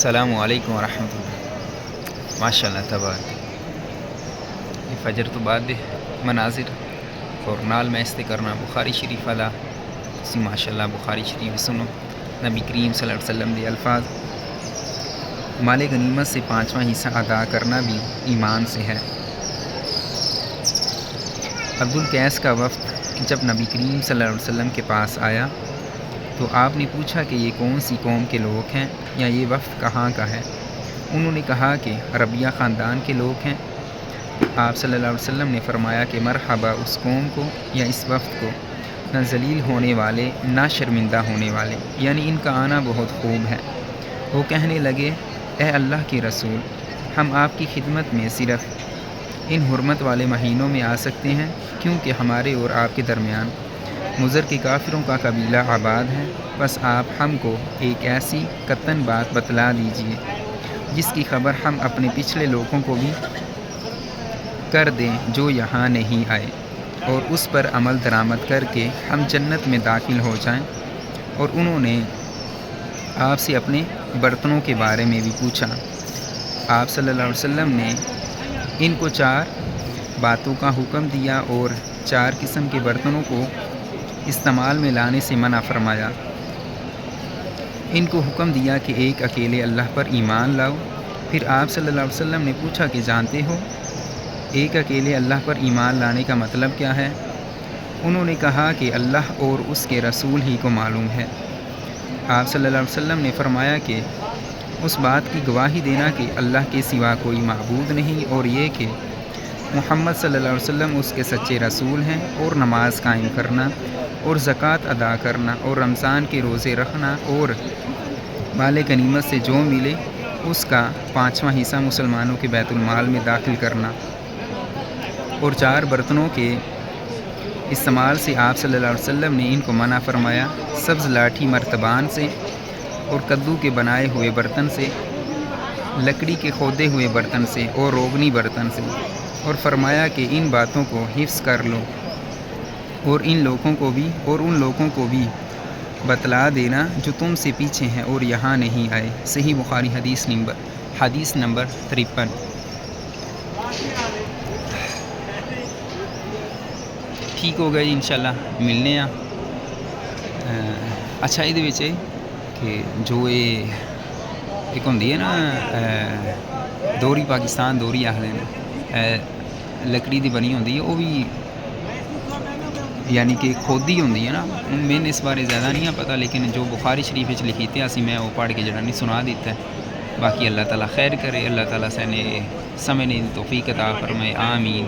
السلام علیکم ورحمۃ اللہ۔ ماشاء اللہ تبارک یہ فجر تو بعد مناظر اور نال میں استے کرنا بخاری شریف والا اسی ماشاء اللہ بخاری شریف سنو نبی کریم صلی اللہ علیہ وسلم دے الفاظ مال غنیمت سے 5واں حصہ ادا کرنا بھی ایمان سے ہے۔ عبدالقیس کا وفد جب نبی کریم صلی اللہ علیہ وسلم کے پاس آیا تو آپ نے پوچھا کہ یہ کون سی قوم کے لوگ ہیں یا یہ وفد کہاں کا ہے؟ انہوں نے کہا کہ ربیہ خاندان کے لوگ ہیں۔ آپ صلی اللہ علیہ وسلم نے فرمایا کہ مرحبا اس قوم کو یا اس وفد کو، نہ ذلیل ہونے والے نہ شرمندہ ہونے والے، یعنی ان کا آنا بہت خوب ہے۔ وہ کہنے لگے اے اللہ کے رسول، ہم آپ کی خدمت میں صرف ان حرمت والے مہینوں میں آ سکتے ہیں کیونکہ ہمارے اور آپ کے درمیان مضر کے کافروں کا قبیلہ آباد ہے، بس آپ ہم کو ایک ایسی قطعاً بات بتلا دیجیے جس کی خبر ہم اپنے پچھلے لوگوں کو بھی کر دیں جو یہاں نہیں آئے، اور اس پر عمل درآمد کر کے ہم جنت میں داخل ہو جائیں۔ اور انہوں نے آپ سے اپنے برتنوں کے بارے میں بھی پوچھا۔ آپ صلی اللہ علیہ وسلم نے ان کو 4 باتوں کا حکم دیا اور 4 قسم کے برتنوں کو استعمال میں لانے سے منع فرمایا۔ ان کو حکم دیا کہ ایک اکیلے اللہ پر ایمان لاؤ۔ پھر آپ صلی اللہ علیہ وسلم نے پوچھا کہ جانتے ہو ایک اکیلے اللہ پر ایمان لانے کا مطلب کیا ہے؟ انہوں نے کہا کہ اللہ اور اس کے رسول ہی کو معلوم ہے۔ آپ صلی اللہ علیہ وسلم نے فرمایا کہ اس بات کی گواہی دینا کہ اللہ کے سوا کوئی معبود نہیں، اور یہ کہ محمد صلی اللہ علیہ وسلم اس کے سچے رسول ہیں، اور نماز قائم کرنا اور زکوٰۃ ادا کرنا اور رمضان کے روزے رکھنا اور مال غنیمت سے جو ملے اس کا 5واں حصہ مسلمانوں کے بیت المال میں داخل کرنا، اور 4 برتنوں کے استعمال سے آپ صلی اللہ علیہ وسلم نے ان کو منع فرمایا، سبز لاٹھی مرتبان سے اور کدو کے بنائے ہوئے برتن سے، لکڑی کے کھودے ہوئے برتن سے اور روغنی برتن سے، اور فرمایا کہ ان باتوں کو حفظ کر لو اور ان لوگوں کو بھی بتلا دینا جو تم سے پیچھے ہیں اور یہاں نہیں آئے۔ صحیح بخاری حدیث نمبر 53۔ ٹھیک ہو گیا جی، انشاءاللہ ملنے ہیں۔ اچھا یہ کہ جو ایک ہوندی ہے نا دوری، پاکستان دوری آخر لکڑی دی بنی ہوندی ہے، وہ بھی یعنی کہ کھودی ہوندی ہے نا، میں نے اس بارے زیادہ نہیں پتہ، لیکن جو بخاری شریف وچ لکھی تے اسی میں وہ پڑھ کے جڑا نہیں سنا دیتا ہے۔ باقی اللہ تعالیٰ خیر کرے، اللہ تعالیٰ سے نے سمجھنے دی توفیق عطا فرمائے، آمین۔